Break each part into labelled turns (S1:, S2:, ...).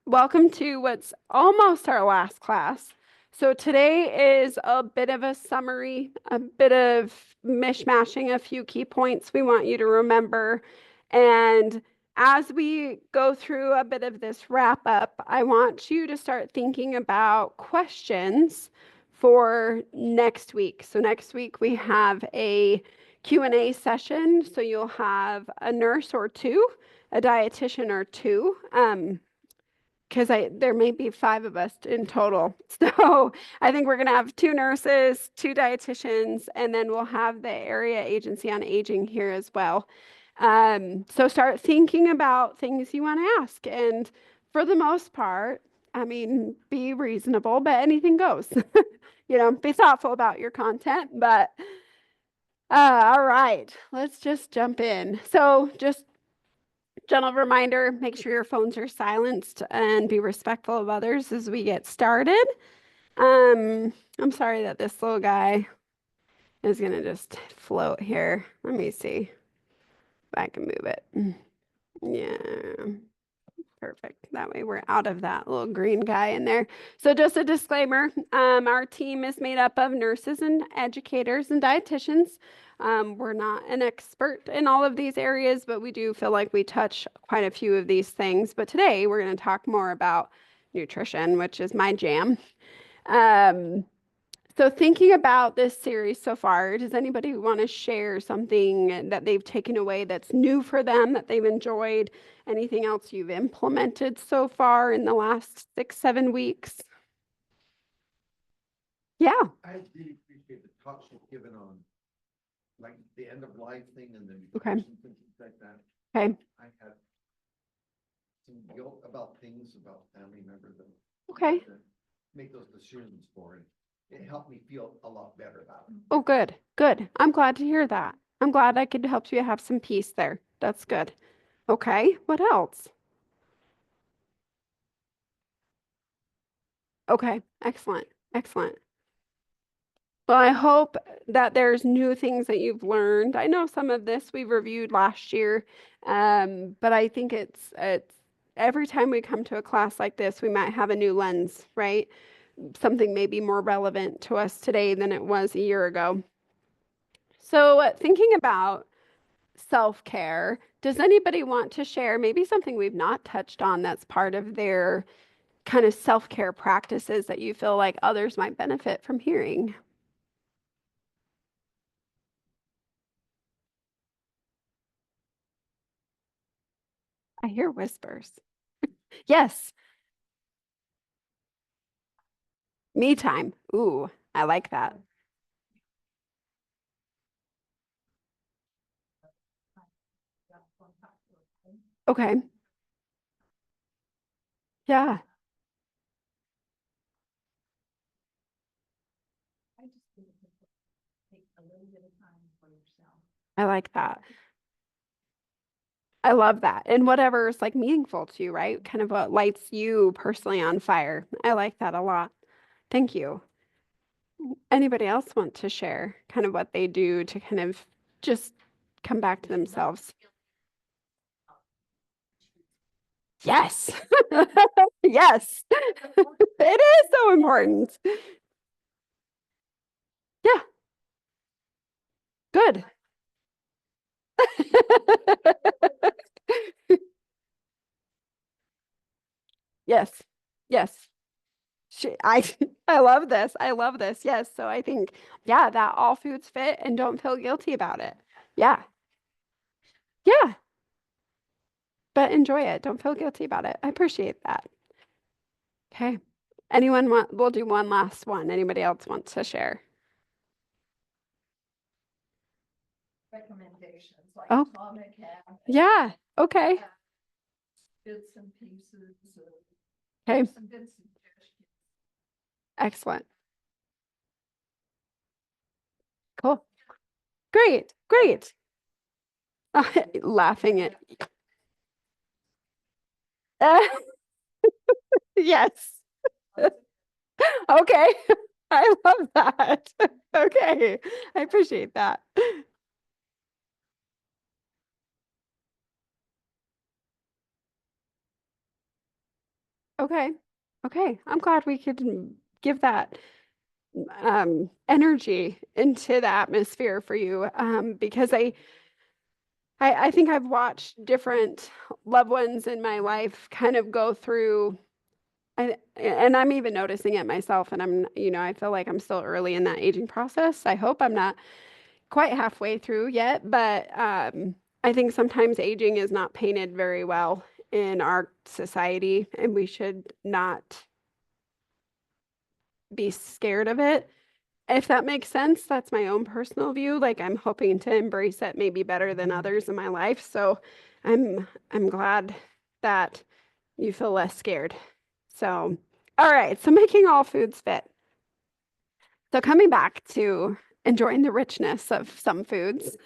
S1: welcome to what's almost our last class. So today is a bit of a summary, a bit of mishmashing a few key points we want you to remember. And as we go through a bit of this wrap up, I want you to start thinking about questions for next week. So next week we have a Q&A session. So you'll have a nurse or two, a dietitian or two. Because there may be 5 of us in total. So I think we're going to have 2 nurses, 2 dietitians, and then we'll have the area agency on aging here as well. So start thinking about things you want to ask. And for the most part, I mean, be reasonable, but anything goes. Be thoughtful about your content. But all right, let's just jump in. So just gentle reminder, make sure your phones are silenced and be respectful of others as we get started. I'm sorry that this little guy is gonna just float here. Let me see if I can move it. Yeah, perfect. That way we're out of that little green guy in there. So just a disclaimer, our team is made up of nurses and educators and dietitians. We're not an expert in all of these areas, but we do feel like we touch quite a few of these things. But today we're going to talk more about nutrition, which is my jam. So thinking about this series so far, does anybody want to share something that they've taken away that's new for them, that they've enjoyed? Anything else you've implemented so far in the last 6, 7 weeks? Yeah.
S2: I really appreciate the talks you've given on like the end of life thing and then
S1: Okay.
S2: and things like that.
S1: Okay.
S2: I had some guilt about things about family members that
S1: Okay.
S2: that make those decisions for it. It helped me feel a lot better about it.
S1: Oh, good. Good. I'm glad to hear that. I'm glad I could help you have some peace there. That's good. Okay. What else? Okay. Excellent. Excellent. Well, I hope that there's new things that you've learned. I know some of this we reviewed last year, but I think it's every time we come to a class like this, we might have a new lens, right? Something may be more relevant to us today than it was a year ago. So, thinking about self-care, does anybody want to share maybe something we've not touched on that's part of their kind of self-care practices that you feel like others might benefit from hearing? I hear whispers. Yes, me time. Ooh, I like that. Okay. Yeah, I like that. I love that. And whatever's like meaningful to you, right? Kind of what lights you personally on fire. I like that a lot. Thank you. Anybody else want to share kind of what they do to kind of just come back to themselves? Yes. Yes. It is so important. Yeah, good. Yes. Yes. I I love this. I love this. Yes. So I think, yeah, that all foods fit and don't feel guilty about it. Yeah. Yeah. But enjoy it. Don't feel guilty about it. I appreciate that. Okay. We'll do one last one. Anybody else wants to share?
S3: Recommendations like
S1: Oh,
S3: Atomic Habits,
S1: yeah. Okay.
S3: bits and pieces of
S1: Okay.
S3: some good suggestions.
S1: Excellent. Cool. Great. Great. Laughing at yes. Okay. I love that. Okay. I appreciate that. Okay. Okay. I'm glad we could give that energy into the atmosphere for you. Because I think I've watched different loved ones in my life kind of go through and I'm even noticing it myself and I feel like I'm still early in that aging process. I hope I'm not quite halfway through yet, but I think sometimes aging is not painted very well in our society, and we should not be scared of it. If that makes sense, that's my own personal view. Like I'm hoping to embrace it maybe better than others in my life. So I'm glad that you feel less scared. So, all right. So making all foods fit. So coming back to enjoying the richness of some foods.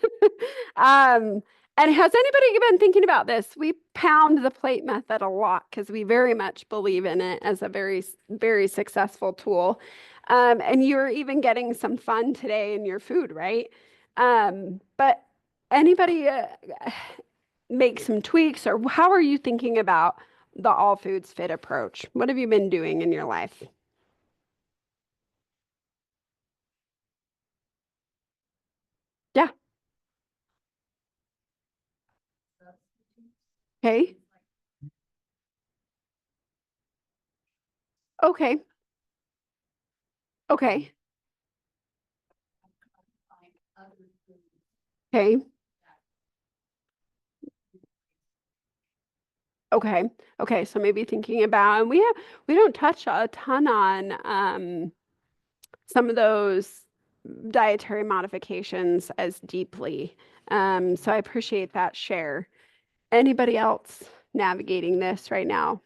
S1: um, and has anybody been thinking about this? We pound the plate method a lot because we very much believe in it as a very successful tool. And you're even getting some fun today in your food, right? But anybody make some tweaks, or how are you thinking about the all foods fit approach? What have you been doing in your life? Yeah.
S3: substitutes,
S1: Okay.
S3: like
S1: Okay. Okay.
S3: find other foods
S1: Okay.
S3: that
S1: Okay. Okay. So maybe thinking about, and we don't touch a ton on some of those dietary modifications as deeply. So I appreciate that share. Anybody else navigating this right now?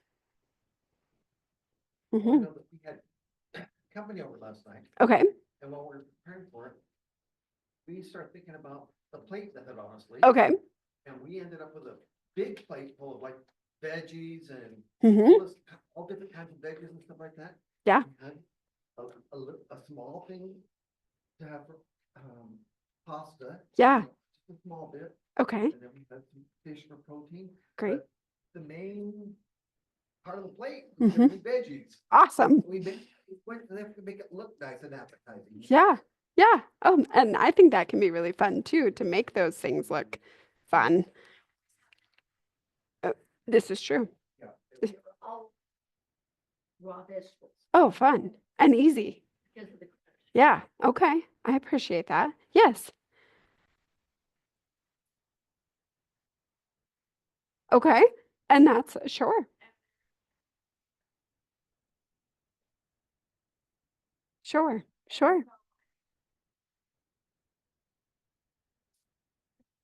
S2: Well, I
S1: Hmm.
S2: know that we had company over last night,
S1: Okay.
S2: and while we're preparing for it, we started thinking about the plate method, honestly.
S1: Okay.
S2: And we ended up with a big plate full of like veggies and
S1: Hmm.
S2: all different kinds of veggies and stuff like that.
S1: Yeah.
S2: We had a small thing to have for, pasta.
S1: Yeah.
S2: Just a small bit,
S1: Okay.
S2: and then we had some fish for protein.
S1: Great.
S2: But the main part of the plate
S1: Mhm.
S2: was gonna be veggies.
S1: Awesome.
S2: We went to them to make it look nice and appetizing.
S1: Yeah. Yeah. Oh, and I think that can be really fun too, to make those things look fun. Uh, this is true.
S2: Yeah.
S3: they were all raw vegetables
S1: Oh, fun and easy.
S3: because of the crunch.
S1: Yeah. Okay. I appreciate that. Yes. Okay. And that's sure. Sure. Sure.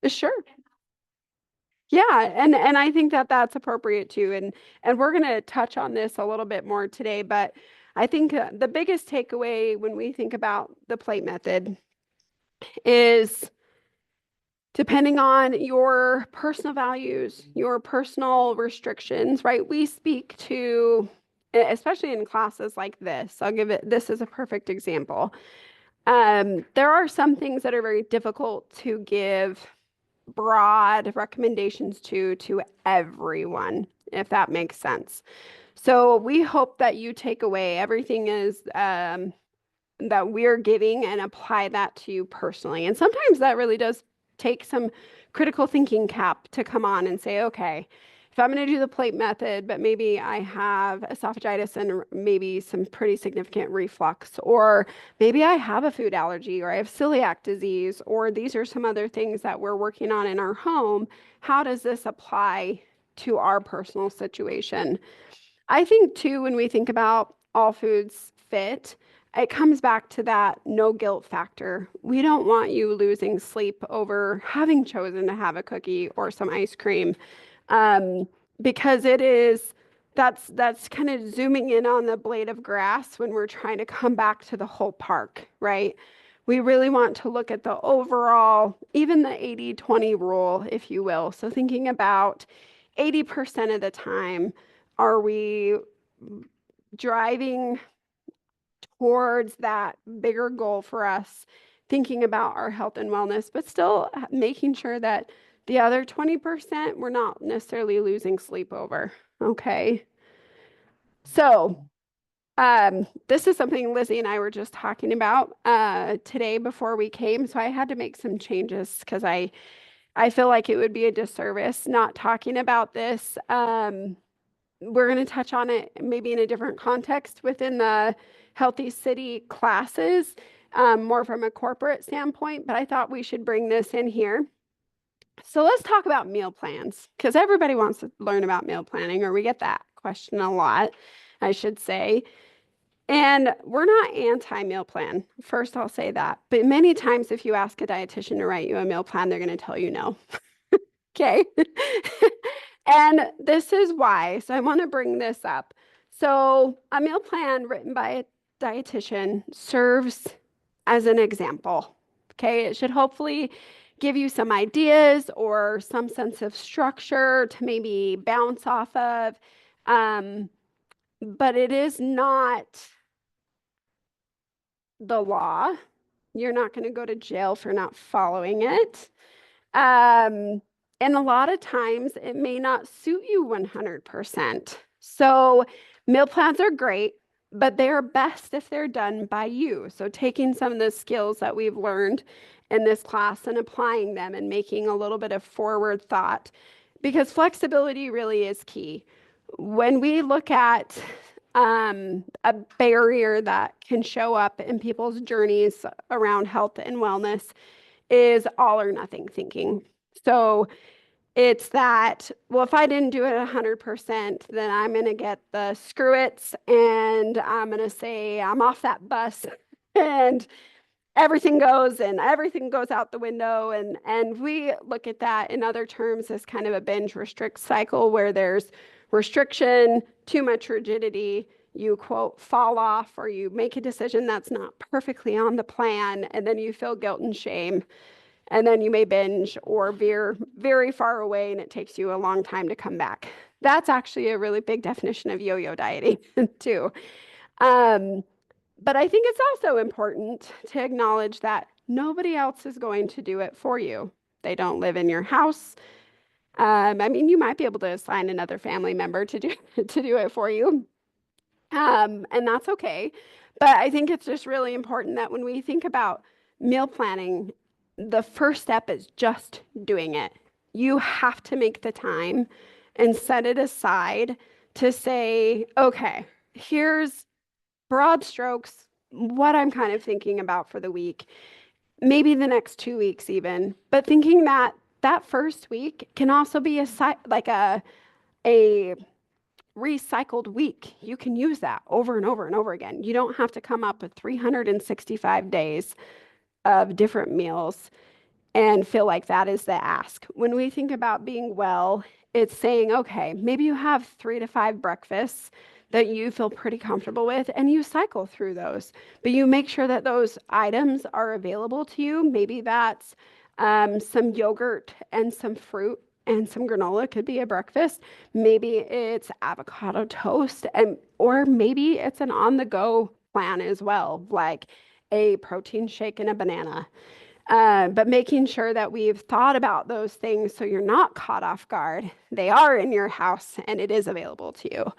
S1: Sure. Yeah, and I think that that's appropriate too. And we're going to touch on this a little bit more today, but I think the biggest takeaway when we think about the plate method is depending on your personal values, your personal restrictions, right? We speak to, especially in classes like this, I'll give it, this is a perfect example. There are some things that are very difficult to give broad recommendations to everyone, if that makes sense. So we hope that you take away everything is that we're giving and apply that to you personally. And sometimes that really does take some critical thinking cap to come on and say, okay, if I'm going to do the plate method, but maybe I have esophagitis and maybe some pretty significant reflux, or maybe I have a food allergy, or I have celiac disease, or these are some other things that we're working on in our home. How does this apply to our personal situation? I think too, when we think about all foods fit, it comes back to that no guilt factor. We don't want you losing sleep over having chosen to have a cookie or some ice cream, um, because that's kind of zooming in on the blade of grass when we're trying to come back to the whole park, right? We really want to look at the overall, even the 80-20 rule, if you will. So thinking about 80% of the time, are we driving towards that bigger goal for us, thinking about our health and wellness, but still making sure that the other 20% we're not necessarily losing sleep over. Okay. So, this is something Lizzie and I were just talking about today before we came. So I had to make some changes because I feel like it would be a disservice not talking about this. We're going to touch on it maybe in a different context within the Healthy City classes, more from a corporate standpoint, but I thought we should bring this in here. So let's talk about meal plans because everybody wants to learn about meal planning, or we get that question a lot, I should say. And we're not anti meal plan. First, I'll say that. But many times, if you ask a dietitian to write you a meal plan, they're going to tell you no. Okay. And this is why. So I want to bring this up. So a meal plan written by a dietitian serves as an example. Okay. It should hopefully give you some ideas or some sense of structure to maybe bounce off of. But it is not the law. You're not going to go to jail for not following it. And a lot of times it may not suit you 100%. So meal plans are great, but they are best if they're done by you. So taking some of the skills that we've learned in this class and applying them and making a little bit of forward thought, because flexibility really is key. When we look at a barrier that can show up in people's journeys around health and wellness is all or nothing thinking. So it's that, well, if I didn't do it 100%, then I'm going to get the screw it's and I'm going to say I'm off that bus and everything goes out the window. And we look at that in other terms as kind of a binge restrict cycle where there's restriction, too much rigidity, you quote, fall off, or you make a decision that's not perfectly on the plan, and then you feel guilt and shame. And then you may binge or veer very far away, and it takes you a long time to come back. That's actually a really big definition of yo-yo dieting, too. But I think it's also important to acknowledge that nobody else is going to do it for you. They don't live in your house. I mean, you might be able to assign another family member to do it for you, and that's okay. But I think it's just really important that when we think about meal planning, the first step is just doing it. You have to make the time and set it aside to say, okay, here's broad strokes, what I'm kind of thinking about for the week, maybe the next 2 weeks even, but thinking that that first week can also be a recycled week. You can use that over and over and over again. You don't have to come up with 365 days of different meals and feel like that is the ask. When we think about being well, it's saying, okay, maybe you have 3 to 5 breakfasts that you feel pretty comfortable with and you cycle through those, but you make sure that those items are available to you. Maybe that's some yogurt and some fruit and some granola could be a breakfast. Maybe it's avocado toast, or maybe it's an on-the-go plan as well, like a protein shake and a banana. But making sure that we've thought about those things so you're not caught off guard. They are in your house and it is available to you.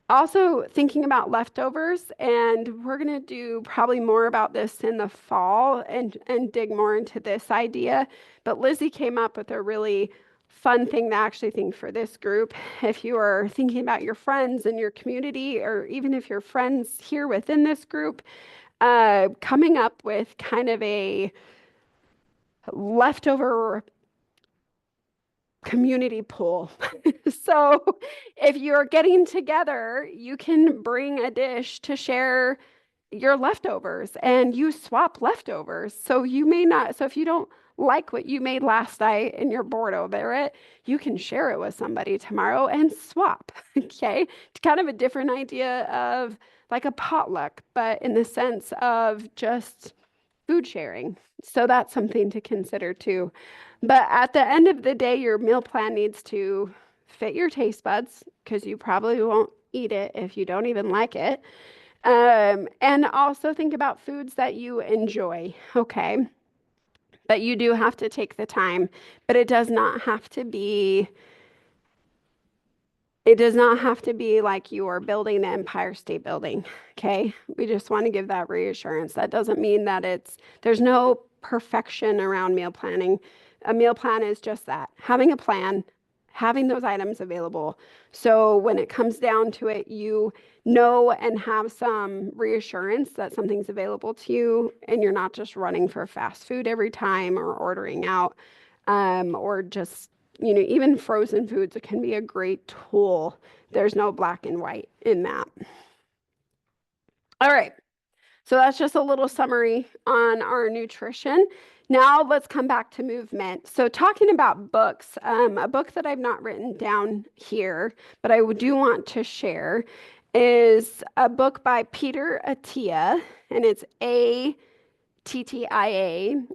S1: Also thinking about leftovers, and we're going to do probably more about this in the fall and dig more into this idea. But Lizzie came up with a really fun thing to actually think for this group. If you are thinking about your friends and your community, or even if your friends here within this group, coming up with kind of a leftover community pool. So if you're getting together, you can bring a dish to share your leftovers and you swap leftovers. So if you don't like what you made last night and you're bored over it, you can share it with somebody tomorrow and swap. Okay. It's kind of a different idea of like a potluck, but in the sense of just food sharing. So that's something to consider too. But at the end of the day, your meal plan needs to fit your taste buds because you probably won't eat it if you don't even like it. And also think about foods that you enjoy, okay? But you do have to take the time, but it does not have to be It does not have to be like you are building the Empire State Building. Okay. We just want to give that reassurance. That doesn't mean that there's no perfection around meal planning. A meal plan is just that, having a plan, having those items available. So when it comes down to it, you know and have some reassurance that something's available to you and you're not just running for fast food every time or ordering out, or just even frozen foods can be a great tool. There's no black and white in that. All right. So that's just a little summary on our nutrition. Now let's come back to movement. So talking about books, a book that I've not written down here, but I do want to share is a book by Peter Attia, and it's ATTIA,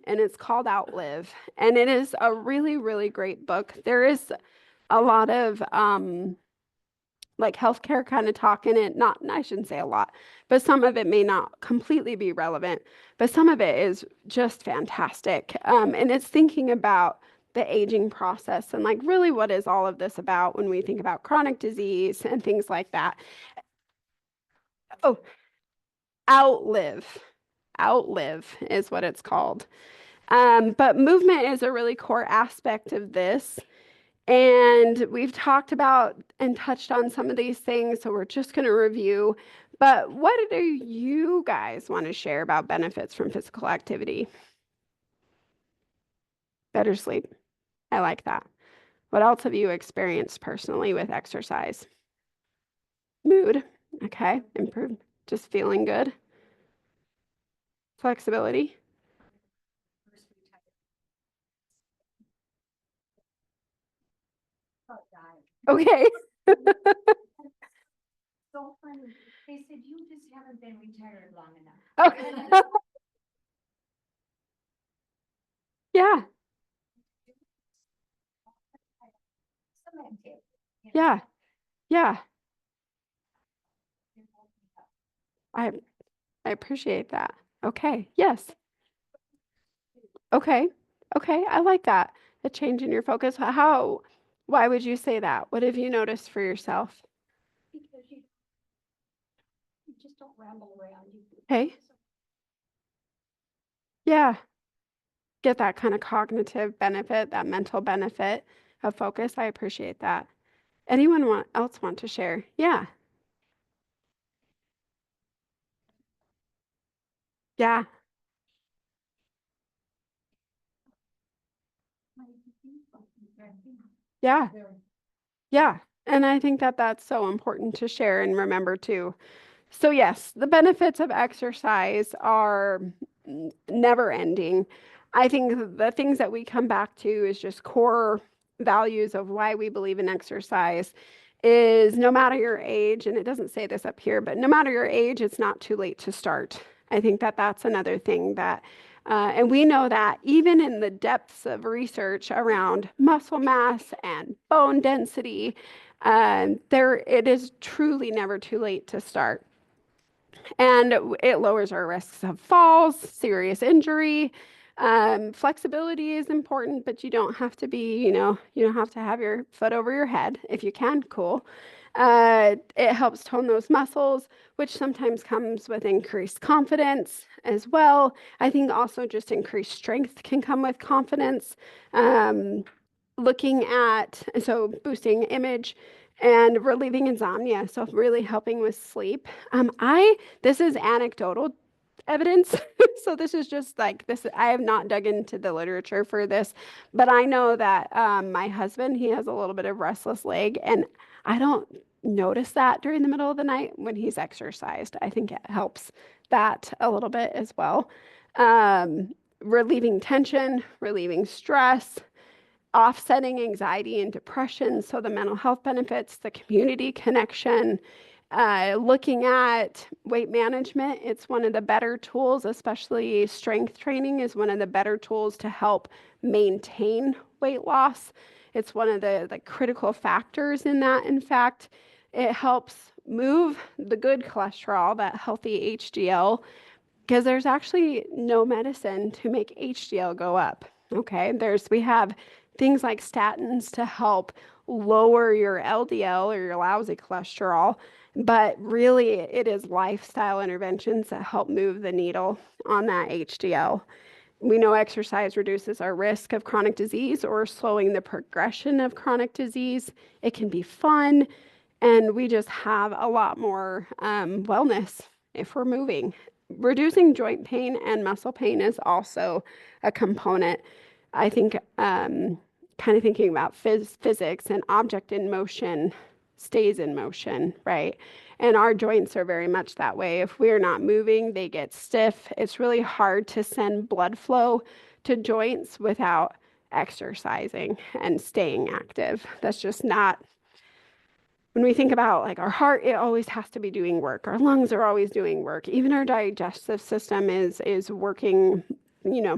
S1: and it's called Outlive. And it is a really, really great book. There is a lot of like healthcare kind of talk in it. Not, I shouldn't say a lot, but some of it may not completely be relevant, but some of it is just fantastic. And it's thinking about the aging process and like really what is all of this about when we think about chronic disease and things like that. Oh, Outlive. Outlive is what it's called. But movement is a really core aspect of this. And we've talked about and touched on some of these things, so we're just going to review. But what do you guys want to share about benefits from physical activity? Better sleep. I like that. What else have you experienced personally with exercise? Mood. Okay. Improved. Just feeling good. Flexibility. Okay.
S3: So funny. They said, you just haven't been retired long enough.
S1: Okay. Yeah.
S3: Cemented, you know.
S1: Yeah. Yeah. I I appreciate that. Okay. Yes. Okay. Okay. I like that. A change in your focus. Why would you say that? What have you noticed for yourself?
S3: Because you just don't ramble around.
S1: Okay. Yeah. Get that kind of cognitive benefit, that mental benefit of focus. I appreciate that. Anyone else want to share? Yeah. Yeah. Yeah. Yeah. And I think that that's so important to share and remember too. So yes, the benefits of exercise are never ending. I think the things that we come back to is just core values of why we believe in exercise is no matter your age, and it doesn't say this up here, but no matter your age, it's not too late to start. I think that that's another thing that, and we know that even in the depths of research around muscle mass and bone density, it is truly never too late to start. And it lowers our risks of falls, serious injury. Flexibility is important, but you don't have to be, you don't have to have your foot over your head. If you can, cool. It helps tone those muscles, which sometimes comes with increased confidence as well. I think also just increased strength can come with confidence. So boosting image and relieving insomnia. So really helping with sleep. This is anecdotal evidence. So this is just like this. I have not dug into the literature for this, but I know that my husband, he has a little bit of restless leg, and I don't notice that during the middle of the night when he's exercised. I think it helps that a little bit as well. Relieving tension, relieving stress, offsetting anxiety and depression. So the mental health benefits, the community connection, looking at weight management. It's one of the better tools, especially strength training is one of the better tools to help maintain weight loss. It's one of the critical factors in that. In fact, it helps move the good cholesterol, that healthy HDL, because there's actually no medicine to make HDL go up. Okay, we have things like statins to help lower your LDL or your lousy cholesterol. But really, it is lifestyle interventions that help move the needle on that HDL. We know exercise reduces our risk of chronic disease or slowing the progression of chronic disease. It can be fun, and we just have a lot more wellness if we're moving. Reducing joint pain and muscle pain is also a component. I think kind of thinking about physics, an object in motion stays in motion, right? And our joints are very much that way. If we're not moving, they get stiff. It's really hard to send blood flow to joints without exercising and staying active. That's just not, when we think about like our heart, it always has to be doing work. Our lungs are always doing work. Even our digestive system is working,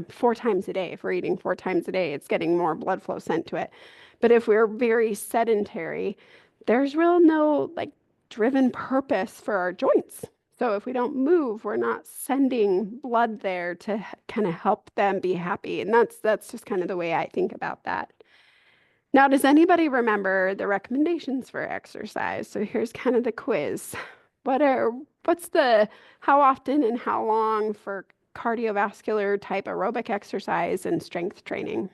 S1: 4 times a day. If we're eating 4 times a day, it's getting more blood flow sent to it. But if we're very sedentary, there's real no like driven purpose for our joints. So if we don't move, we're not sending blood there to kind of help them be happy. And that's just kind of the way I think about that. Now, does anybody remember the recommendations for exercise? So here's kind of the quiz. How often and how long for cardiovascular type aerobic exercise and strength training?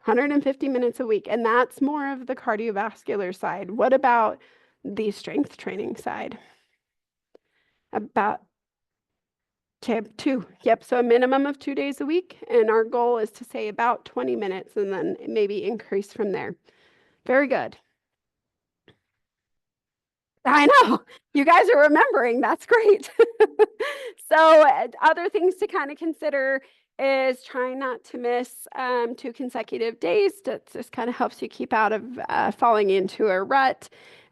S1: 150 minutes a week, and that's more of the cardiovascular side. What about the strength training side? About 2. Yep, so a minimum of 2 days a week, and our goal is to say about 20 minutes and then maybe increase from there. Very good. I know, you guys are remembering. That's great. So other things to kind of consider is trying not to miss 2 consecutive days. That just kind of helps you keep out of falling into a rut.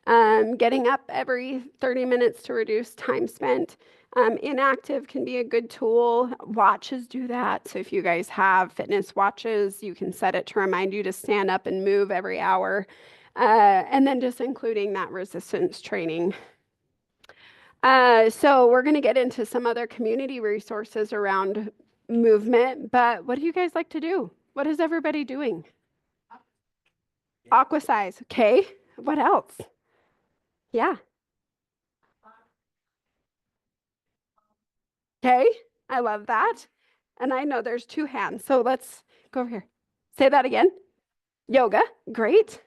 S1: Getting up every 30 minutes to reduce time spent. Inactive can be a good tool. Watches do that. So if you guys have fitness watches, you can set it to remind you to stand up and move every hour. And then just including that resistance training. So we're going to get into some other community resources around movement, but what do you guys like to do? What is everybody doing? Aquasize. Okay. What else? Yeah. Okay. I love that. And I know there's 2 hands. So let's go over here. Say that again. Yoga. Great.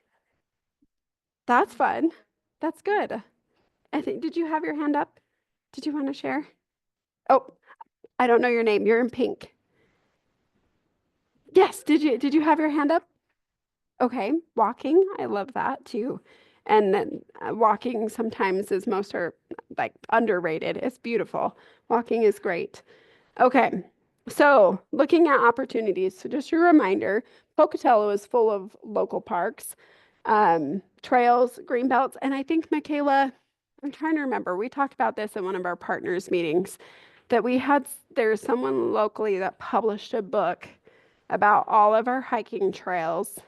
S1: That's fun. That's good. I think, did you have your hand up? Did you want to share? Oh, I don't know your name. You're in pink. Yes, did you have your hand up? Okay, walking. I love that too. And then walking sometimes is most are like underrated. It's beautiful. Walking is great. Okay. So looking at opportunities. So just a reminder, Pocatello is full of local parks, trails, green belts, and I think Michaela, I'm trying to remember, we talked about this in one of our partners meetings that there's someone locally that published a book about all of our hiking trails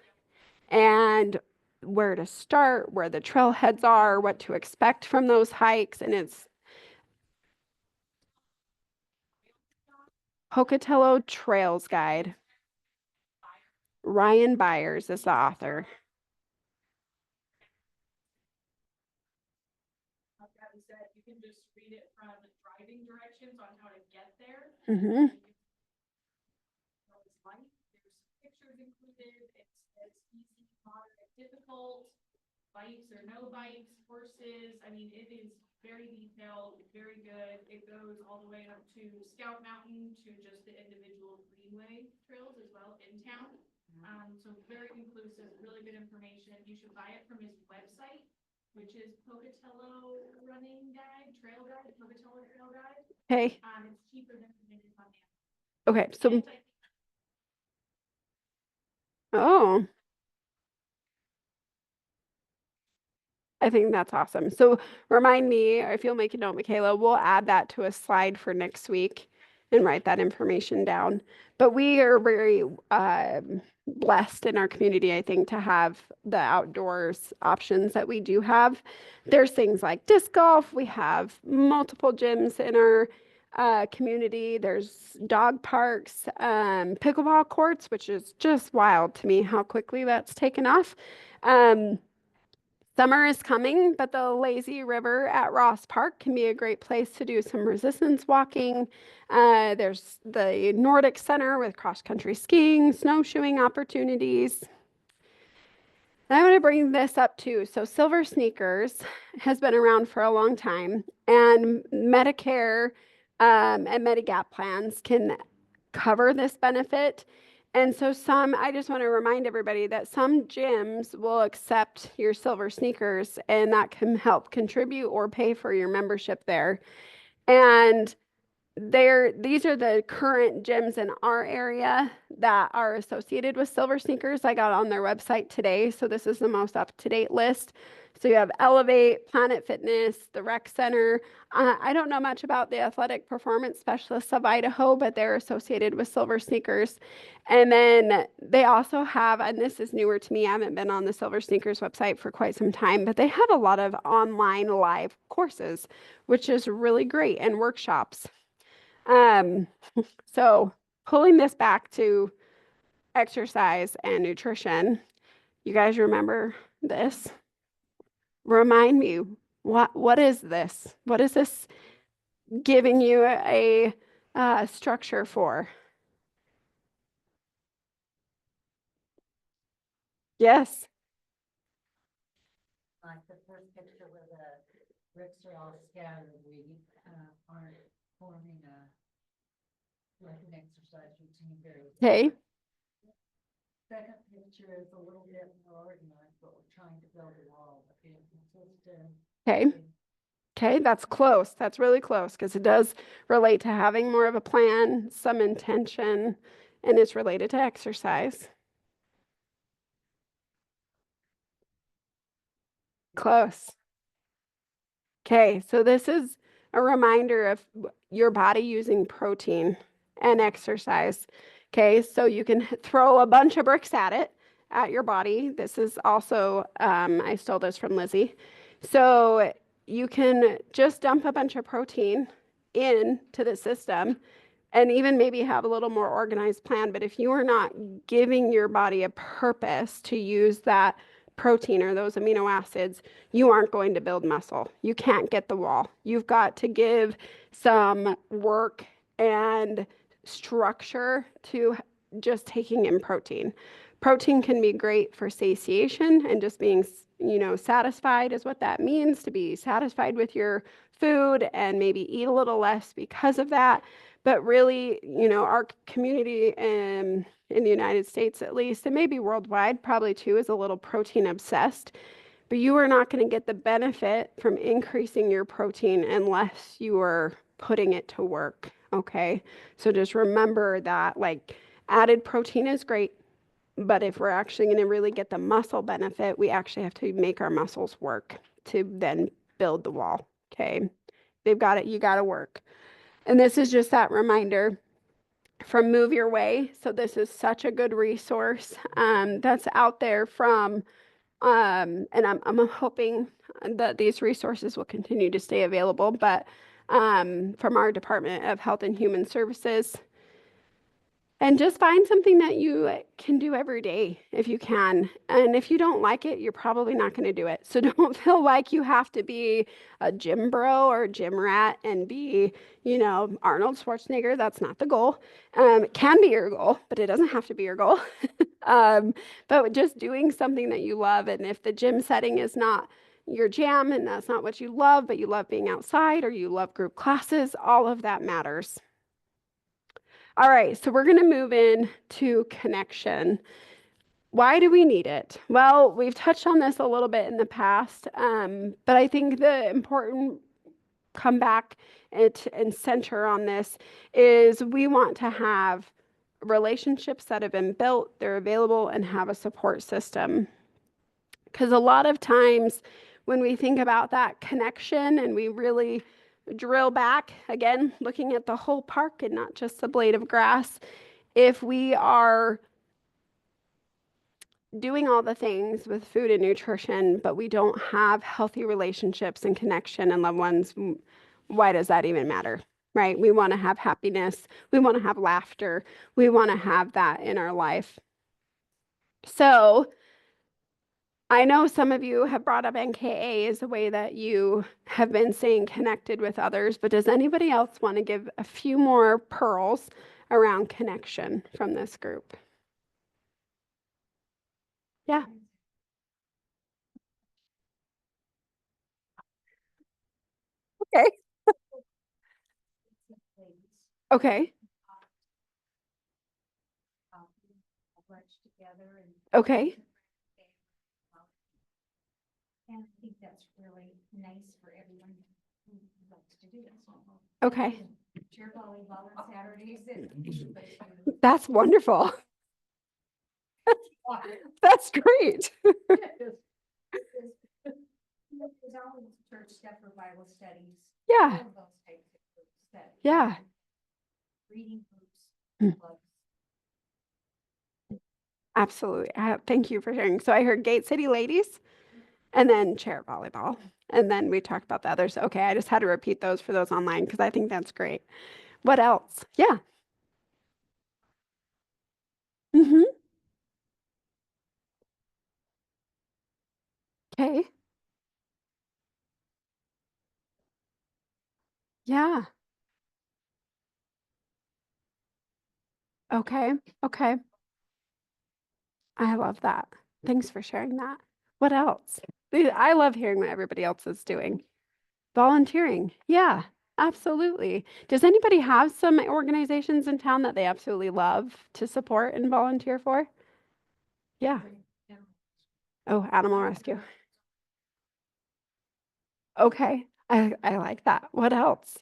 S1: and where to start, where the trailheads are, what to expect from those hikes. And it's Pocatello Trails Guide. Ryan Byers is the author.
S4: Is that you can just read it from driving directions on how to get there.
S1: Mm-hmm.
S4: There's pictures included. It's easy, moderate, difficult. Bikes or no bikes, horses. I mean, it is very detailed, very good. It goes all the way up to Scout Mountain to just the individual greenway trails as well in town. So very inclusive, really good information. You should buy it from his website, which is Pocatello Running Guide, Trail Guide, Pocatello Trail Guide.
S1: Okay.
S4: It's cheaper than it on Amazon.
S1: Okay. So, oh, I think that's awesome. So remind me, or if you'll make a note, Michaela, we'll add that to a slide for next week and write that information down. But we are very blessed in our community, I think, to have the outdoors options that we do have. There's things like disc golf. We have multiple gyms in our community. There's dog parks, pickleball courts, which is just wild to me how quickly that's taken off. Um, Summer is coming, but the lazy river at Ross Park can be a great place to do some resistance walking. There's the Nordic Center with cross-country skiing, snowshoeing opportunities. And I want to bring this up too. So Silver Sneakers has been around for a long time, and Medicare and Medigap plans can cover this benefit. And so I just want to remind everybody that some gyms will accept your Silver Sneakers, and that can help contribute or pay for your membership there. And these are the current gyms in our area that are associated with Silver Sneakers. I got on their website today, so this is the most up-to-date list. So you have Elevate, Planet Fitness, the Rec Center. I don't know much about the Athletic Performance Specialists of Idaho, but they're associated with Silver Sneakers. And then they also have, and this is newer to me, I haven't been on the Silver Sneakers website for quite some time, but they have a lot of online live courses, which is really great, and workshops. Um, so pulling this back to exercise and nutrition, you guys remember this? Remind me, what is this? What is this giving you a structure for? Yes.
S3: Like the first picture where the bricks are all scattered, we aren't forming like an exercise routine very.
S1: Okay.
S3: Second picture is a little bit more organized, but we're trying to build a wall, but being consistent.
S1: Okay. Okay, that's close. That's really close because it does relate to having more of a plan, some intention, and it's related to exercise. Close. Okay, so this is a reminder of your body using protein and exercise. Okay, so you can throw a bunch of bricks at it, at your body. This is also, I stole this from Lizzie. So you can just dump a bunch of protein into the system and even maybe have a little more organized plan. But if you are not giving your body a purpose to use that protein or those amino acids, you aren't going to build muscle. You can't get the wall. You've got to give some work and structure to just taking in protein. Protein can be great for satiation and just being, satisfied is what that means, to be satisfied with your food and maybe eat a little less because of that. But really, our community in the United States, at least, and maybe worldwide, probably too, is a little protein obsessed. But you are not going to get the benefit from increasing your protein unless you are putting it to work. Okay. So just remember that added protein is great. But if we're actually going to really get the muscle benefit, we actually have to make our muscles work to then build the wall. Okay. They've got it. You got to work. And this is just that reminder from Move Your Way. So this is such a good resource that's out there from, and I'm hoping that these resources will continue to stay available, but from our Department of Health and Human Services. And just find something that you can do every day if you can. And if you don't like it, you're probably not going to do it. So don't feel like you have to be a gym bro or a gym rat and be, Arnold Schwarzenegger. That's not the goal. It can be your goal, but it doesn't have to be your goal. But just doing something that you love. And if the gym setting is not your jam and that's not what you love, but you love being outside or you love group classes, all of that matters. All right, so we're going to move in to connection. Why do we need it? Well, we've touched on this a little bit in the past, but I think the important comeback and center on this is we want to have relationships that have been built, they're available, and have a support system. Because a lot of times when we think about that connection and we really drill back, again, looking at the whole park and not just the blade of grass, if we are doing all the things with food and nutrition, but we don't have healthy relationships and connection and loved ones, why does that even matter? right? We want to have happiness. We want to have laughter. We want to have that in our life. So I know some of you have brought up NKA as a way that you have been staying connected with others, but does anybody else want to give a few more pearls around connection from this group? Yeah. Okay. Okay.
S3: Lunch together and.
S1: Okay.
S3: And I think that's really nice for everyone who likes to do this.
S1: Okay.
S3: Cheer volleyball on Saturdays and.
S1: That's wonderful. That's great.
S3: There's always church stuff for Bible studies.
S1: Yeah.
S3: all of those types of groups that-
S1: Yeah.
S3: Reading groups.
S1: Mm.
S3: clubs.
S1: Absolutely. Thank you for sharing. So I heard Gate City Ladies and then chair volleyball. And then we talked about the others. Okay, I just had to repeat those for those online because I think that's great. What else? Yeah. Mm-hmm. Okay. Yeah. Okay. Okay. I love that. Thanks for sharing that. What else? I love hearing what everybody else is doing. Volunteering. Yeah, absolutely. Does anybody have some organizations in town that they absolutely love to support and volunteer for? Yeah. Oh, animal rescue. Okay. I like that. What else?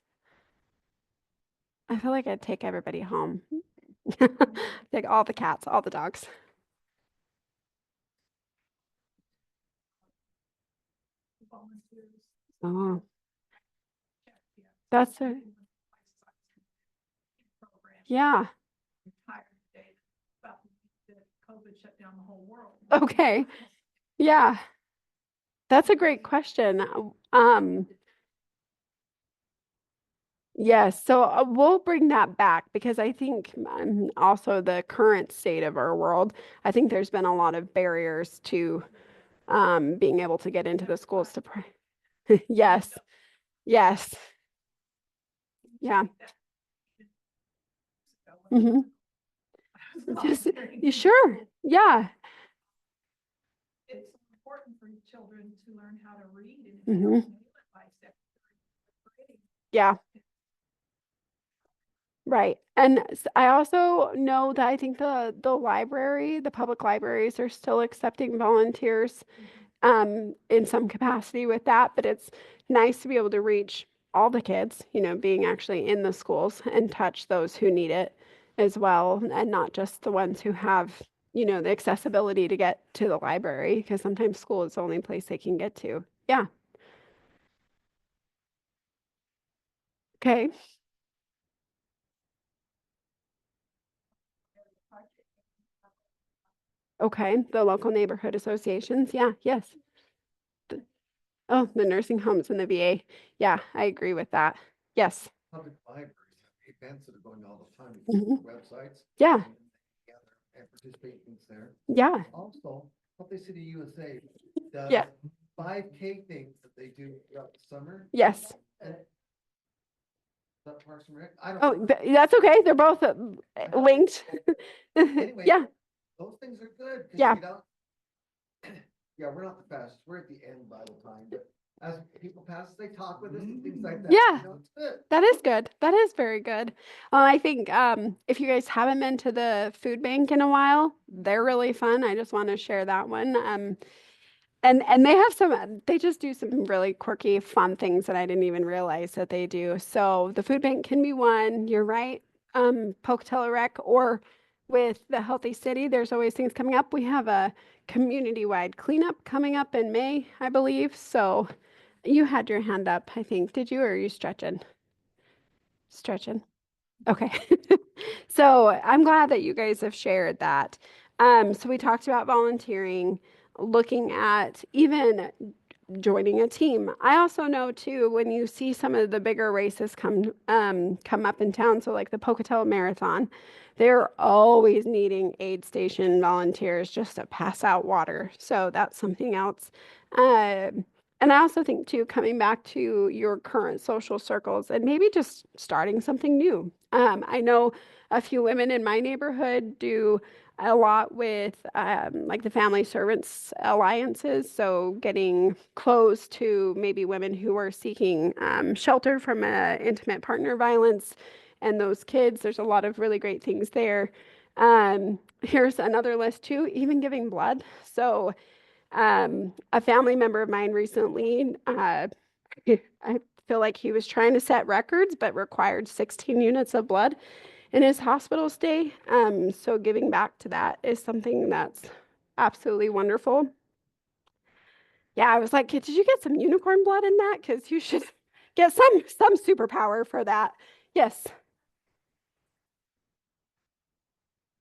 S1: I feel like I'd take everybody home. Take all the cats, all the dogs. Oh, that's a, yeah.
S5: COVID shut down the whole world.
S1: Okay. Yeah. That's a great question. Yes, so we'll bring that back because I think also the current state of our world, I think there's been a lot of barriers to being able to get into the schools to pray. Yes, yes, yeah. Hmm. Just, you sure? Yeah.
S5: It's important for children to learn how to read and if
S1: Mhm.
S5: they don't know it by second grade.
S1: Yeah. Right. And I also know that I think the library, the public libraries are still accepting volunteers in some capacity with that, but it's nice to be able to reach all the kids, being actually in the schools and touch those who need it as well, and not just the ones who have, the accessibility to get to the library, because sometimes school is the only place they can get to. Yeah. Okay. Okay. The local neighborhood associations. Yeah. Yes. Oh, the nursing homes and the VA. Yeah, I agree with that. Yes.
S2: Public libraries have events that are going all the time.
S1: Mhm.
S2: Websites.
S1: Yeah.
S2: and together And participate in things there.
S1: Yeah.
S2: Also, Healthy City USA does
S1: Yeah.
S2: 5K things that they do throughout the summer.
S1: Yes.
S2: And is that Parks and Rec? I don't
S1: Oh,
S2: know.
S1: that's okay. They're both linked.
S2: Anyway,
S1: Yeah.
S2: Those things are good. 'Cause
S1: Yeah.
S2: you get out- Yeah, we're not the fastest. We're at the end by the time, but as people pass, they talk with us and things like that.
S1: Yeah.
S2: It's good.
S1: That is good. That is very good. I think if you guys haven't been to the food bank in a while, they're really fun. I just want to share that one. And they have they just do some really quirky, fun things that I didn't even realize that they do. So the food bank can be one. You're right. Pocatello Rec or with the Healthy City, there's always things coming up. We have a community-wide cleanup coming up in May, I believe. So you had your hand up, I think. Did you, or are you stretching? Stretching. Okay. So I'm glad that you guys have shared that. So we talked about volunteering, looking at even joining a team. I also know too, when you see some of the bigger races come up in town, so like the Pocatello Marathon, they're always needing aid station volunteers just to pass out water. So that's something else. And I also think too, coming back to your current social circles and maybe just starting something new. I know a few women in my neighborhood do a lot with like the Family Servants Alliances. So getting close to maybe women who are seeking shelter from intimate partner violence and those kids. There's a lot of really great things there. Here's another list too, even giving blood. So a family member of mine recently, I feel like he was trying to set records, but required 16 units of blood in his hospital stay. So giving back to that is something that's absolutely wonderful. Yeah, I was like, did you get some unicorn blood in that? Because you should get some superpower for that. Yes.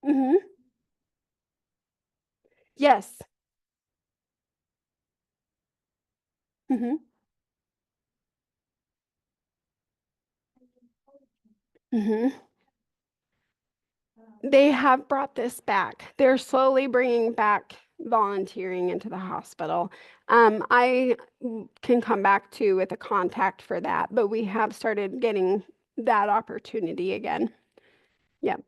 S1: Mm-hmm. Yes. Mm-hmm. Mm-hmm. They have brought this back. They're slowly bringing back volunteering into the hospital. Can come back to with a contact for that, but we have started getting that opportunity again. Yep.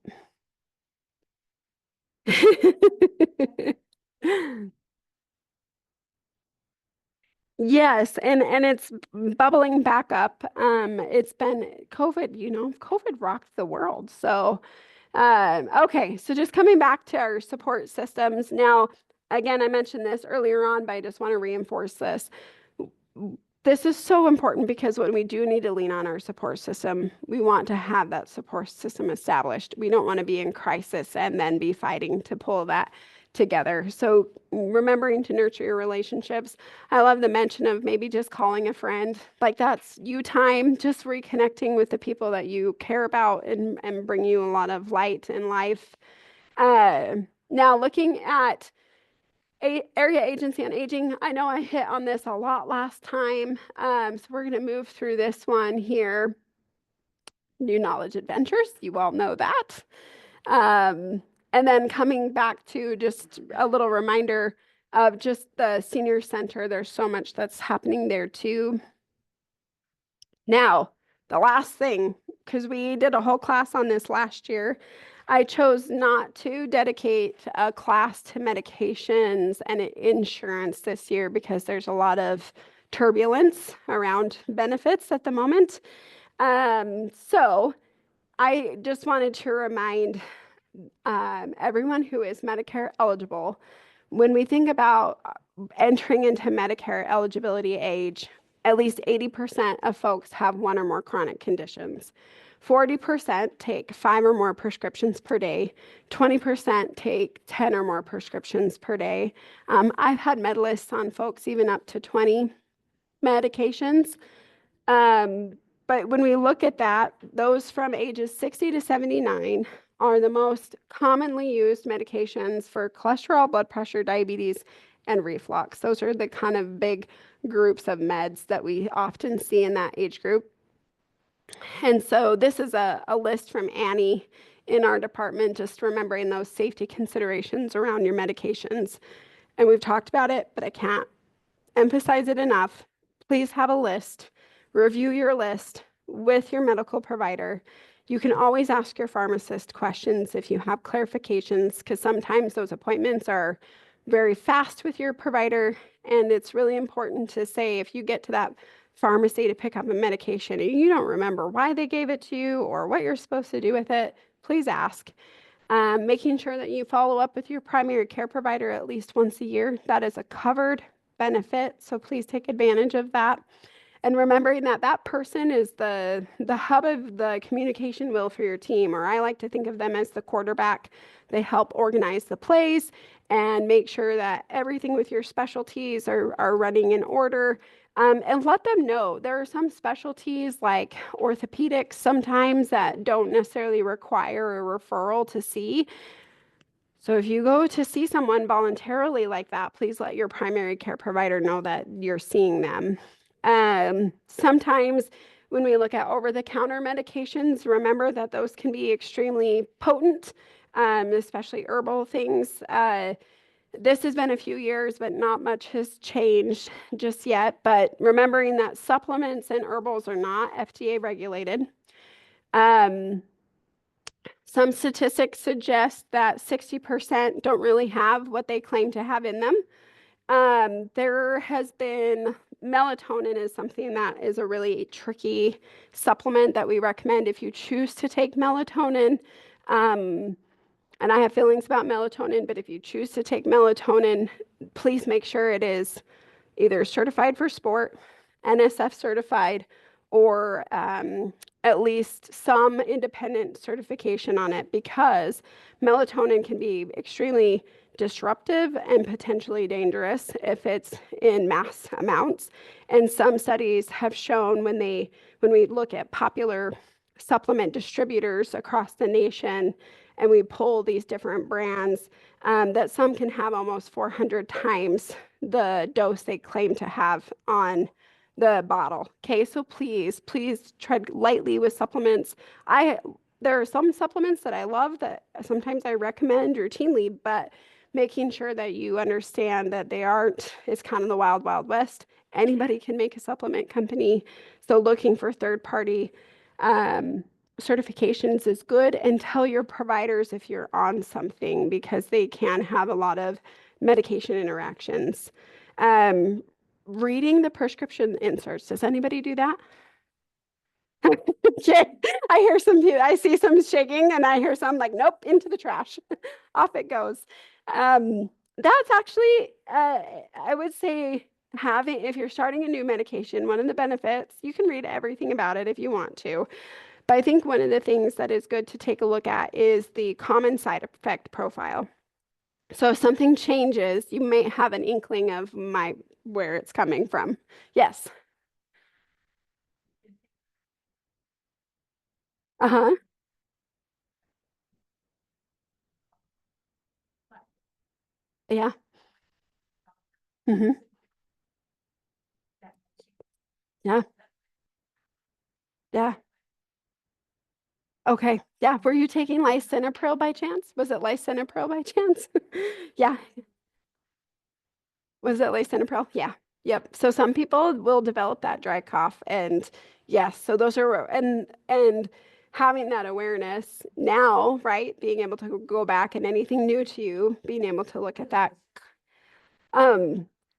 S1: Yes, and it's bubbling back up. It's been COVID, COVID rocked the world. So, okay, so just coming back to our support systems. Now, again, I mentioned this earlier on, but I just want to reinforce this. This is so important because when we do need to lean on our support system, we want to have that support system established. We don't want to be in crisis and then be fighting to pull that together. So remembering to nurture your relationships. I love the mention of maybe just calling a friend. Like that's you time, just reconnecting with the people that you care about and bring you a lot of light in life. Now looking at area agency on aging. I know I hit on this a lot last time. So we're going to move through this one here. New knowledge adventures. You all know that. And then coming back to just a little reminder of just the senior center. There's so much that's happening there too. Now, the last thing, because we did a whole class on this last year, I chose not to dedicate a class to medications and insurance this year because there's a lot of turbulence around benefits at the moment. So I just wanted to remind everyone who is Medicare eligible, when we think about entering into Medicare eligibility age, at least 80% of folks have one or more chronic conditions. 40% take 5 or more prescriptions per day. 20% take 10 or more prescriptions per day. I've had med lists on folks even up to 20 medications. But when we look at that, those from ages 60 to 79 are the most commonly used medications for cholesterol, blood pressure, diabetes, and reflux. Those are the kind of big groups of meds that we often see in that age group. And so this is a list from Annie in our department, just remembering those safety considerations around your medications. And we've talked about it, but I can't emphasize it enough. Please have a list. Review your list with your medical provider. You can always ask your pharmacist questions if you have clarifications, because sometimes those appointments are very fast with your provider. And it's really important to say if you get to that pharmacy to pick up a medication and you don't remember why they gave it to you or what you're supposed to do with it, please ask. Making sure that you follow up with your primary care provider at least once a year. That is a covered benefit, so please take advantage of that. And remembering that that person is the hub of the communication wheel for your team, or I like to think of them as the quarterback. They help organize the plays and make sure that everything with your specialties are running in order. And let them know there are some specialties like orthopedics sometimes that don't necessarily require a referral to see. So if you go to see someone voluntarily like that, please let your primary care provider know that you're seeing them. Sometimes when we look at over-the-counter medications, remember that those can be extremely potent, especially herbal things. This has been a few years, but not much has changed just yet. But remembering that supplements and herbals are not FDA regulated. Some statistics suggest that 60% don't really have what they claim to have in them. There has been melatonin is something that is a really tricky supplement that we recommend if you choose to take melatonin. And I have feelings about melatonin, but if you choose to take melatonin, please make sure it is either certified for sport, NSF certified, or at least some independent certification on it, because melatonin can be extremely disruptive and potentially dangerous if it's in mass amounts. And some studies have shown when we look at popular supplement distributors across the nation and we pull these different brands, that some can have almost 400 times the dose they claim to have on the bottle. Okay, so please tread lightly with supplements. There are some supplements that I love that sometimes I recommend routinely, but making sure that you understand that they aren't, it's kind of the wild, wild west. Anybody can make a supplement company. So looking for third party certifications is good, and tell your providers if you're on something, because they can have a lot of medication interactions. Reading the prescription inserts. Does anybody do that? Okay. I see some shaking and I hear some like, nope, into the trash. Off it goes. That's actually, I would say, if you're starting a new medication, one of the benefits, you can read everything about it if you want to. But I think one of the things that is good to take a look at is the common side effect profile. So if something changes, you may have an inkling of where it's coming from. Yes. Uh-huh. Yeah. Mm-hmm. Yeah. Yeah. Okay. Yeah. Were you taking lisinopril by chance? Was it lisinopril by chance? Yeah. Was it lisinopril? Yeah. Yep. So some people will develop that dry cough, and yes, so those are and having that awareness now, right? Being able to go back and anything new to you, being able to look at that.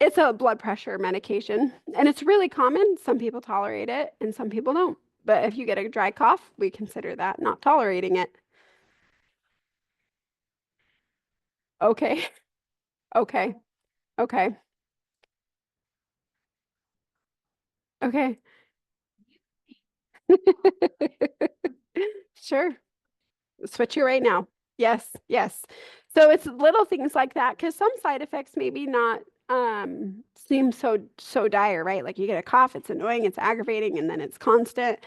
S1: It's a blood pressure medication, and it's really common. Some people tolerate it and some people don't. But if you get a dry cough, we consider that not tolerating it. Okay. Okay. Okay. Okay. Sure. Switch you right now. Yes, yes. So it's little things like that, because some side effects maybe not seem so dire, right? Like you get a cough, it's annoying, it's aggravating, and then it's constant.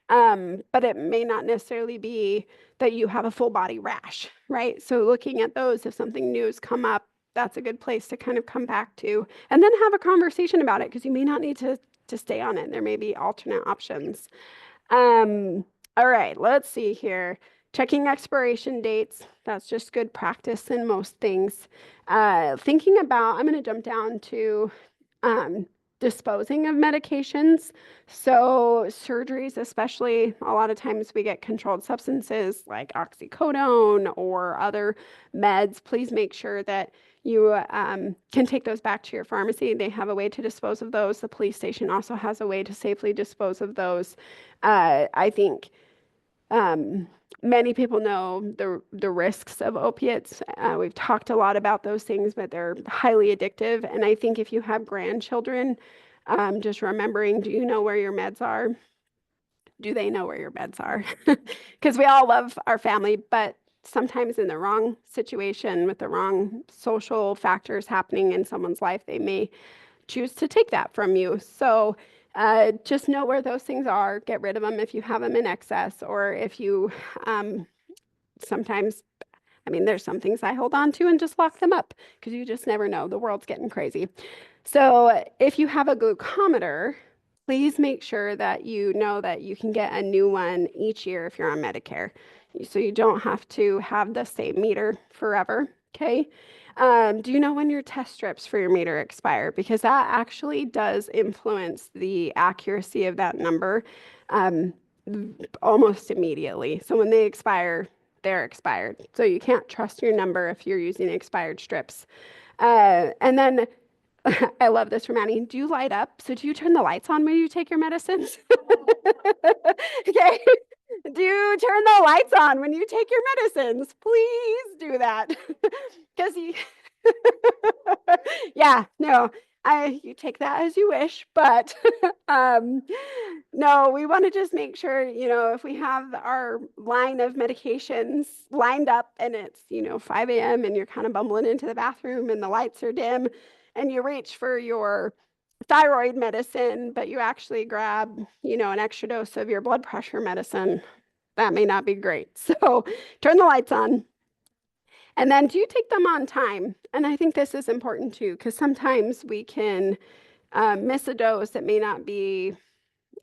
S1: But it may not necessarily be that you have a full body rash, right? So looking at those, if something new has come up, that's a good place to kind of come back to, and then have a conversation about it, because you may not need to stay on it. There may be alternate options. All right, let's see here. Checking expiration dates, that's just good practice in most things. Thinking about, I'm going to jump down to disposing of medications. So surgeries, especially, a lot of times we get controlled substances like oxycodone or other meds. Please make sure that you can take those back to your pharmacy. They have a way to dispose of those. The police station also has a way to safely dispose of those. I think many people know the risks of opiates. We've talked a lot about those things, but they're highly addictive. And I think if you have grandchildren, just remembering, do you know where your meds are? Do they know where your meds are? Because we all love our family, but sometimes in the wrong situation with the wrong social factors happening in someone's life, they may choose to take that from you. So just know where those things are. Get rid of them if you have them in excess, or if you sometimes I mean, there's some things I hold on to and just lock them up because you just never know. The world's getting crazy. So if you have a glucometer, please make sure that you know that you can get a new one each year if you're on Medicare. So you don't have to have the same meter forever. Okay. Do you know when your test strips for your meter expire? Because that actually does influence the accuracy of that number almost immediately. So when they expire, they're expired. So you can't trust your number if you're using expired strips. And then I love this from Annie. Do you light up? So do you turn the lights on when you take your medicines? Okay. Do you turn the lights on when you take your medicines? Please do that. Because you yeah, no, you take that as you wish, but no, we want to just make sure, if we have our line of medications lined up and it's, 5 a.m. and you're kind of bumbling into the bathroom and the lights are dim and you reach for your thyroid medicine, but you actually grab, an extra dose of your blood pressure medicine, that may not be great. So turn the lights on. And then do you take them on time? And I think this is important too, because sometimes we can miss a dose that may not be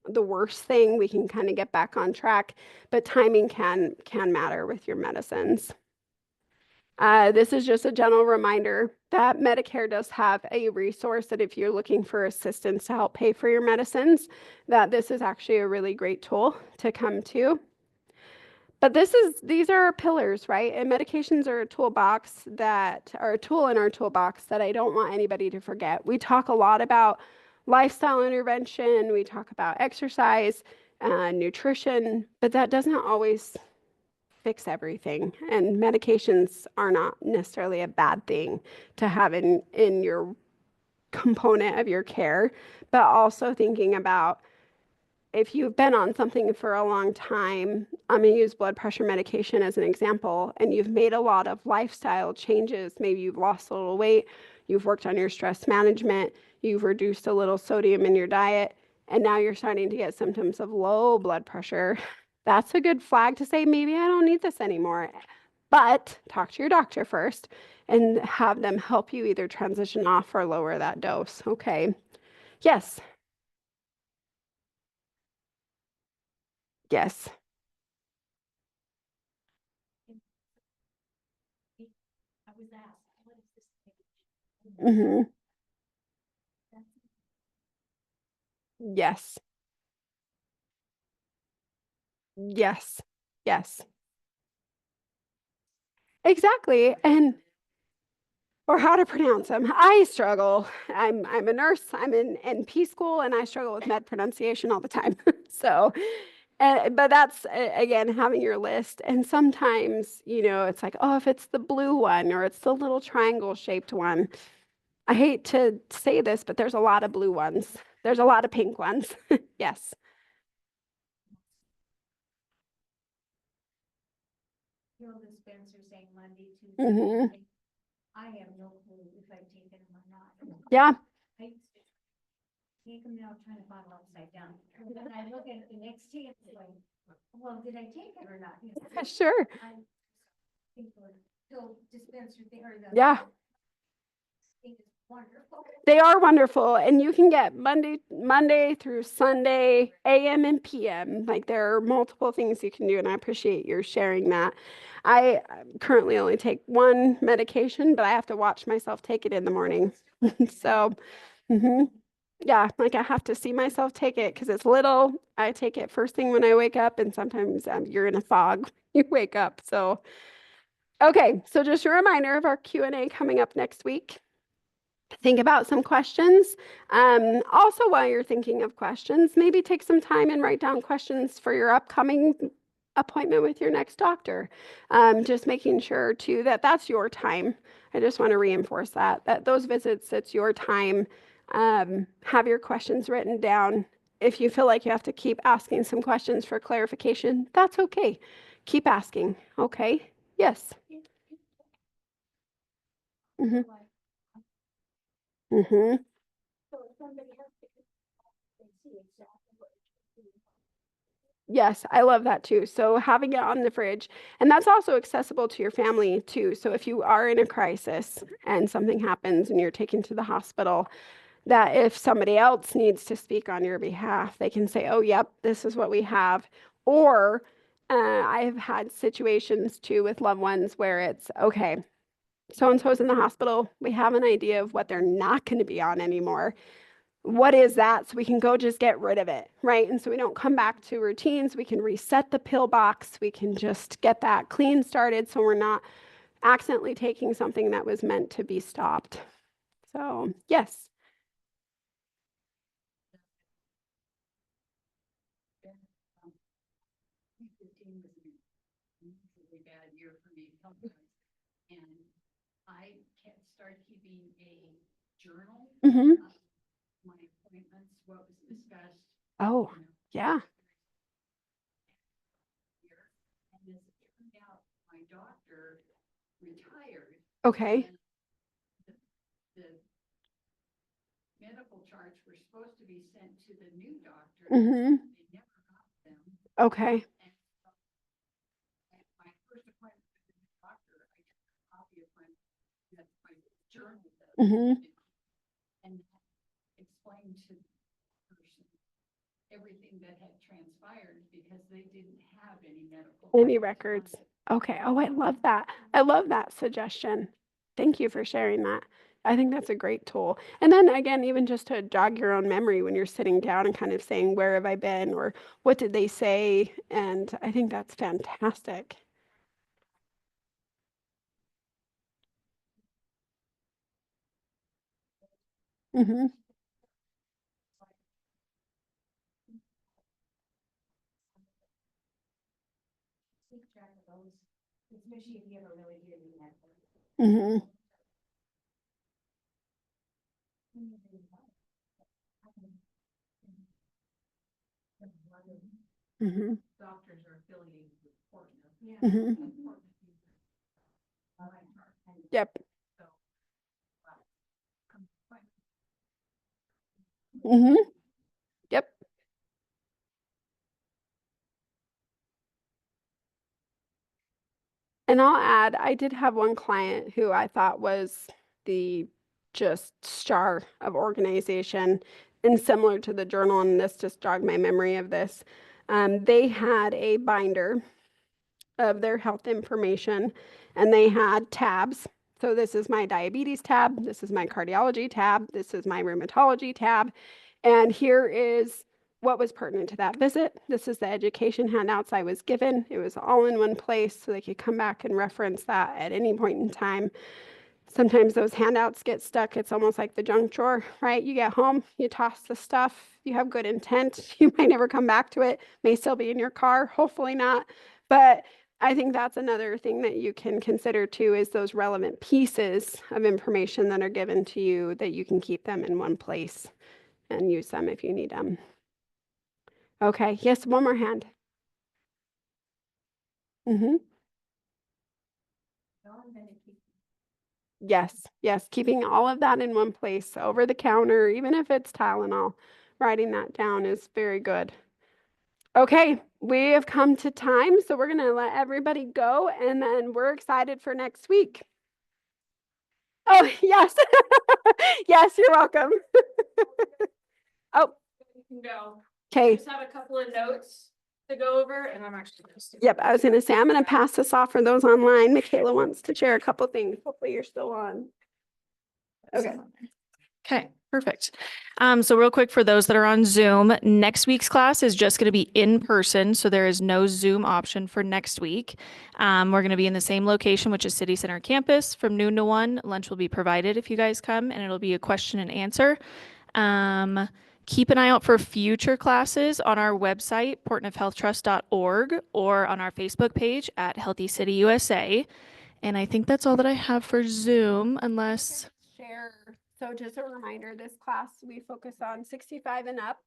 S1: the worst thing. We can kind of get back on track, but timing can matter with your medicines. This is just a general reminder that Medicare does have a resource that if you're looking for assistance to help pay for your medicines, that this is actually a really great tool to come to. But these are our pillars, right? And medications are a toolbox that are a tool in our toolbox that I don't want anybody to forget. We talk a lot about lifestyle intervention, we talk about exercise, nutrition, but that doesn't always fix everything. And medications are not necessarily a bad thing to have in your component of your care, but also thinking about if you've been on something for a long time, I'm going to use blood pressure medication as an example, and you've made a lot of lifestyle changes. Maybe you've lost a little weight, you've worked on your stress management, you've reduced a little sodium in your diet, and now you're starting to get symptoms of low blood pressure. That's a good flag to say, maybe I don't need this anymore. But talk to your doctor first and have them help you either transition off or lower that dose. Okay. Yes. Yes.
S3: I was asked, what is this?
S1: Mm-hmm. Yes. Yes. Yes. Exactly. And or how to pronounce them. I struggle. I'm a nurse. I'm in NP school and I struggle with med pronunciation all the time. So but that's again having your list. And sometimes, it's like, oh, if it's the blue one or it's the little triangle shaped one. I hate to say this, but there's a lot of blue ones. There's a lot of pink ones. Yes.
S3: Pill dispenser saying Monday, Tuesday.
S1: Mhm.
S3: Wednesday. I have no clue if I've taken them or not.
S1: Yeah.
S3: I take them now, trying to bottle upside down. And then I look at it the next day and it's like, well, did I take it or not?
S1: Sure.
S3: I think the pill dispenser thing or the.
S1: Yeah.
S3: Thing is wonderful.
S1: They are wonderful, and you can get Monday through Sunday, AM and PM. Like there are multiple things you can do, and I appreciate your sharing that. I currently only take one medication, but I have to watch myself take it in the morning. So, yeah, like I have to see myself take it because it's little. I take it first thing when I wake up, and sometimes you're in a fog. You wake up. So, okay, so just a reminder of our Q&A coming up next week. Think about some questions. Also, while you're thinking of questions, maybe take some time and write down questions for your upcoming appointment with your next doctor. Just making sure too that that's your time. I just want to reinforce that those visits, it's your time. Have your questions written down. If you feel like you have to keep asking some questions for clarification, that's okay. Keep asking. Okay. Yes. Mm-hmm. Mm-hmm.
S3: So if somebody has to. They see exactly what.
S1: Yes, I love that too. So having it on the fridge, and that's also accessible to your family too. So if you are in a crisis and something happens and you're taken to the hospital, that if somebody else needs to speak on your behalf, they can say, "Oh, yep, this is what we have." Or I've had situations too with loved ones where it's okay, so and so's in the hospital. We have an idea of what they're not going to be on anymore. What is that? So we can go just get rid of it, right? And so we don't come back to routines. We can reset the pill box. We can just get that clean started so we're not accidentally taking something that was meant to be stopped. So, yes.
S3: 2015 was an unusually bad year for me health-wise, and I can't start keeping a journal
S1: Mm-hmm.
S3: of my appointments, what was discussed.
S1: Oh,
S3: you know,
S1: yeah.
S3: here. And as it turned out, my doctor retired.
S1: Okay.
S3: And the medical charts were supposed to be sent to the new doctor.
S1: Mm-hmm.
S3: They never got them.
S1: Okay.
S3: And so at my first appointment with the new doctor, I took a copy of my journal.
S1: Mm-hmm.
S3: And explained to the person everything that had transpired because they didn't have any medical.
S1: Any records? Okay. Oh, I love that. I love that suggestion. Thank you for sharing that. I think that's a great tool. And then again, even just to jog your own memory when you're sitting down and kind of saying, where have I been? Or what did they say? And I think that's fantastic. Mm-hmm.
S3: Keep track of those, especially if you ever really get in that.
S1: Mm-hmm. Mm-hmm.
S4: Doctors are affiliated with Portland.
S3: Yeah.
S1: Mm-hmm. Yep. Mm-hmm. Yep. And I'll add, I did have one client who I thought was the just star of organization and similar to the journal, and this just jogged my memory of this. They had a binder of their health information and they had tabs. So this is my diabetes tab, this is my cardiology tab, this is my rheumatology tab, and here is what was pertinent to that visit. This is the education handouts I was given. It was all in one place so they could come back and reference that at any point in time. Sometimes those handouts get stuck. It's almost like the junk drawer, right? You get home, you toss the stuff, you have good intent. You might never come back to it, may still be in your car, hopefully not. But I think that's another thing that you can consider too is those relevant pieces of information that are given to you that you can keep them in one place and use them if you need them. Okay, yes, one more hand. Mm-hmm. Yes, yes, keeping all of that in one place over the counter, even if it's Tylenol, writing that down is very good. Okay, we have come to time, so we're gonna let everybody go and then we're excited for next week. Oh, yes. Yes, you're welcome. Oh,
S4: You can go.
S1: okay.
S4: Just have a couple of notes to go over and I'm actually.
S1: Yep, I was gonna say, I'm gonna pass this off for those online. Michaela wants to share a couple things. Hopefully you're still on. Okay.
S6: Okay, perfect. So real quick for those that are on Zoom, next week's class is just going to be in person. So there is no Zoom option for next week. We're going to be in the same location, which is City Center campus from noon to 1. Lunch will be provided if you guys come and it'll be a question and answer. Keep an eye out for future classes on our website, portneufhealthtrust.org, or on our Facebook page at Healthy City USA. And I think that's all that I have for Zoom, unless...
S1: Share. So just a reminder, this class, we focus on 65 and up.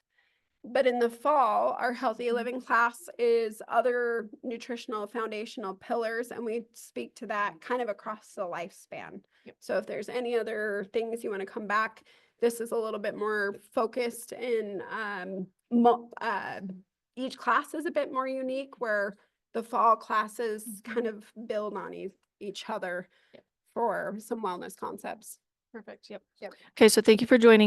S1: But in the fall, our healthy living class is other nutritional foundational pillars, and we speak to that kind of across the lifespan. So if there's any other things you want to come back, this is a little bit more focused in each class is a bit more unique, where the fall classes kind of build on each other
S6: Yep.
S1: for some wellness concepts.
S6: Perfect. Yep.
S1: Yep.
S6: Okay, so thank you for joining.